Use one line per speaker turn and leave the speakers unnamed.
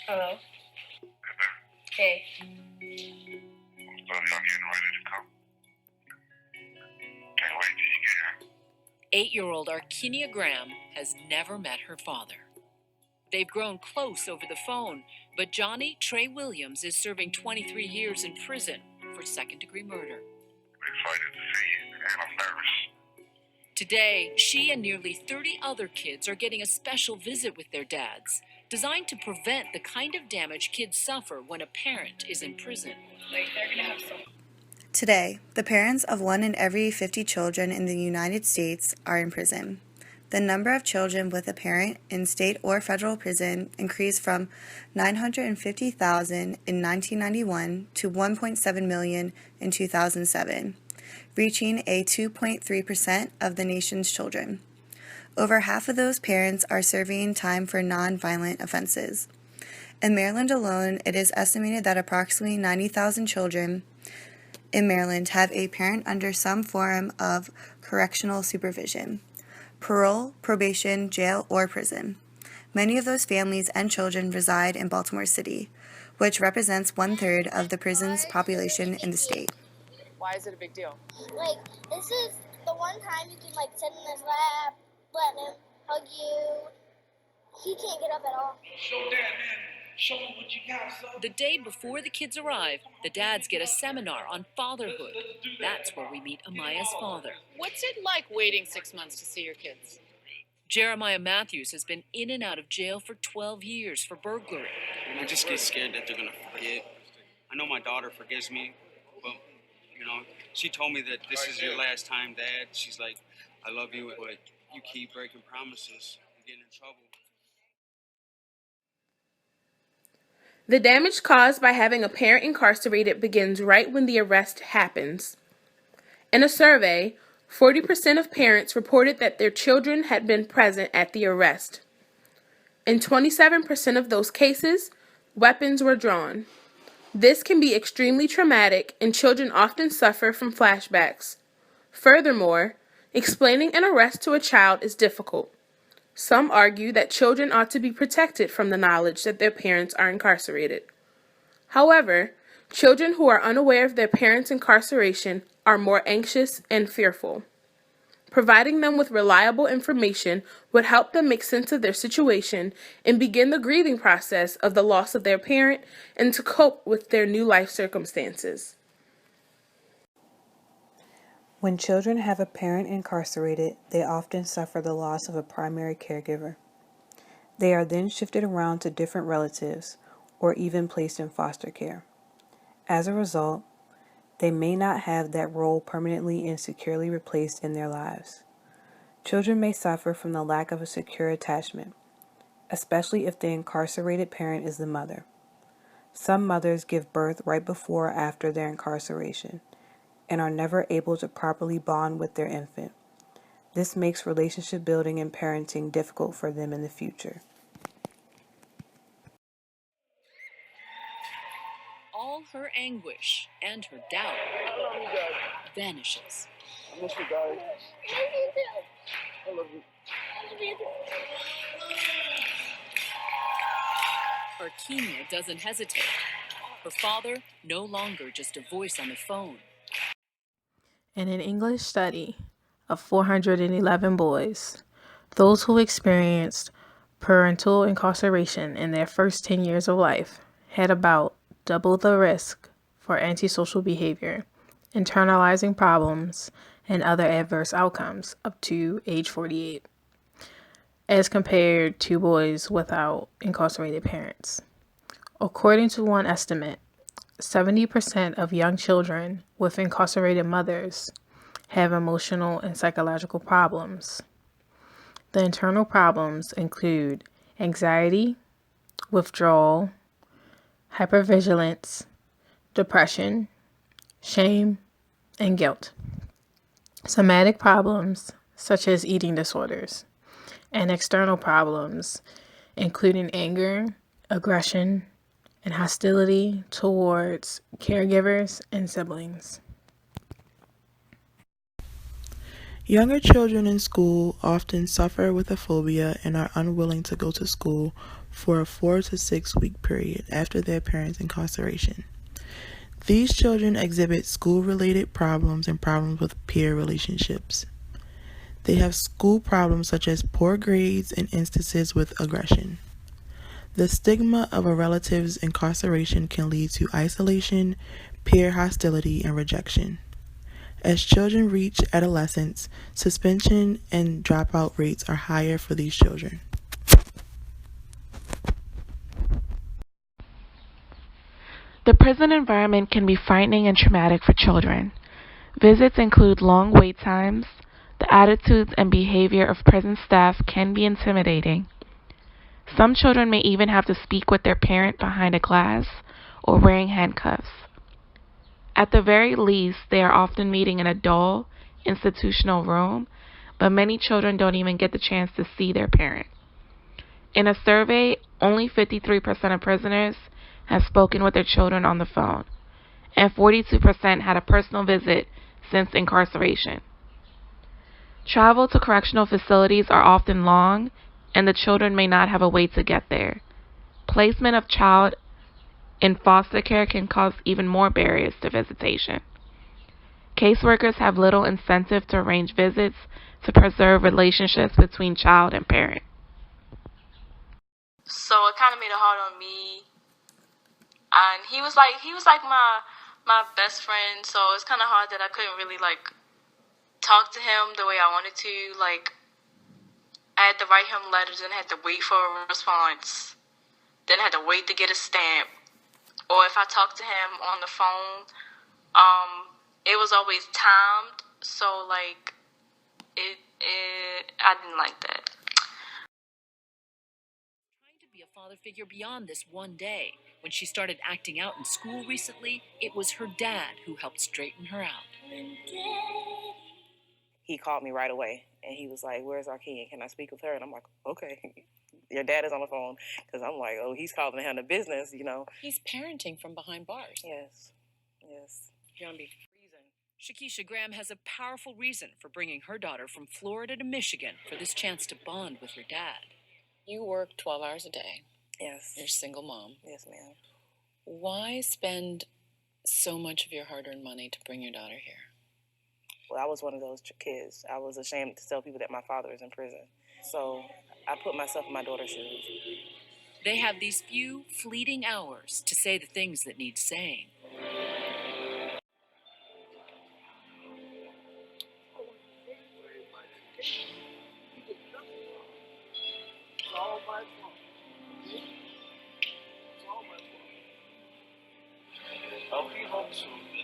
Hello. Hey.
So I'm getting ready to come. Can't wait till you get here.
8-year-old Arkinia Graham has never met her father. They've grown close over the phone, but Johnny Trey Williams is serving 23 years in prison for second-degree murder.
I'm excited to see you, and I'm nervous.
Today, she and nearly 30 other kids are getting a special visit with their dads, designed to prevent the kind of damage kids suffer when a parent is in prison.
Today, the parents of 1 in every 50 children in the United States are in prison. The number of children with a parent in state or federal prison increased from 950,000 in 1991 to 1.7 million in 2007, reaching a 2.3% of the nation's children. Over half of those parents are serving time for non-violent offenses. In Maryland alone, it is estimated that approximately 90,000 children in Maryland have a parent under some form of correctional supervision, parole, probation, jail, or prison. Many of those families and children reside in Baltimore City, which represents 1/3 of the prison's population in the state.
Why is it a big deal?
This is the one time you can, sit in his lap, let him hug you. He can't get up at all.
Show Dad, man. Show him what you got, son.
The day before the kids arrive, the dads get a seminar on fatherhood. That's where we meet Amaya's father.
What's it like waiting 6 months to see your kids?
Jeremiah Matthews has been in and out of jail for 12 years for burglary.
I just get scared that they're going to forget. I know my daughter forgives me, but, she told me that this is your last time, Dad. She's like, I love you, but you keep breaking promises. You're getting in trouble.
The damage caused by having a parent incarcerated begins right when the arrest happens. In a survey, 40% of parents reported that their children had been present at the arrest. In 27% of those cases, weapons were drawn. This can be extremely traumatic, and children often suffer from flashbacks. Furthermore, explaining an arrest to a child is difficult. Some argue that children ought to be protected from the knowledge that their parents are incarcerated. However, children who are unaware of their parents' incarceration are more anxious and fearful. Providing them with reliable information would help them make sense of their situation and begin the grieving process of the loss of their parent and to cope with their new life circumstances.
When children have a parent incarcerated, they often suffer the loss of a primary caregiver. They are then shifted around to different relatives or even placed in foster care. As a result, they may not have that role permanently and securely replaced in their lives. Children may suffer from the lack of a secure attachment, especially if the incarcerated parent is the mother. Some mothers give birth right before or after their incarceration and are never able to properly bond with their infant. This makes relationship building and parenting difficult for them in the future.
All her anguish and her doubt vanishes.
I miss you guys. I love you.
Arkinia doesn't hesitate. Her father no longer just a voice on the phone.
In an English study of 411 boys, those who experienced parental incarceration in their first 10 years of life had about double the risk for antisocial behavior, internalizing problems, and other adverse outcomes up to age 48, as compared to boys without incarcerated parents. According to one estimate, 70% of young children with incarcerated mothers have emotional and psychological problems. The internal problems include anxiety, withdrawal, hypervigilance, depression, shame, and guilt. Somatic problems such as eating disorders, and external problems including anger, aggression, and hostility towards caregivers and siblings.
Younger children in school often suffer with a phobia and are unwilling to go to school for a 4 to 6 week period after their parents' incarceration. These children exhibit school-related problems and problems with peer relationships. They have school problems such as poor grades and instances with aggression. The stigma of a relative's incarceration can lead to isolation, peer hostility, and rejection. As children reach adolescence, suspension and dropout rates are higher for these children.
The prison environment can be frightening and traumatic for children. Visits include long wait times. The attitudes and behavior of prison staff can be intimidating. Some children may even have to speak with their parent behind a glass or wearing handcuffs. At the very least, they are often meeting in a dull, institutional room, but many children don't even get the chance to see their parent. In a survey, only 53% of prisoners have spoken with their children on the phone, and 42% had a personal visit since incarceration. Travel to correctional facilities are often long, and the children may not have a way to get there. Placement of child in foster care can cause even more barriers to visitation. Caseworkers have little incentive to arrange visits to preserve relationships between child and parent.
So it kind of made it hard on me, and he was like my best friend. So it's kind of hard that I couldn't really talk to him the way I wanted to. I had to write him letters and had to wait for a response. Then I had to wait to get a stamp. Or if I talked to him on the phone, it was always timed. So I didn't like that.
Trying to be a father figure beyond this one day. When she started acting out in school recently, it was her dad who helped straighten her out.
He called me right away, and he was like, "Where's our kid? Can I speak with her?" And I'm like, "Okay." Your dad is on the phone, because I'm like, oh, he's calling to handle business,
He's parenting from behind bars.
Yes.
You're gonna be freezing. Shakisha Graham has a powerful reason for bringing her daughter from Florida to Michigan for this chance to bond with her dad. You work 12 hours a day.
Yes.
You're a single mom.
Yes, ma'am.
Why spend so much of your hard-earned money to bring your daughter here?
Well, I was one of those kids. I was ashamed to tell people that my father is in prison. So I put myself in my daughter's shoes.
They have these few fleeting hours to say the things that need saying.
It's all my fault. It's all my fault. I'll be home soon.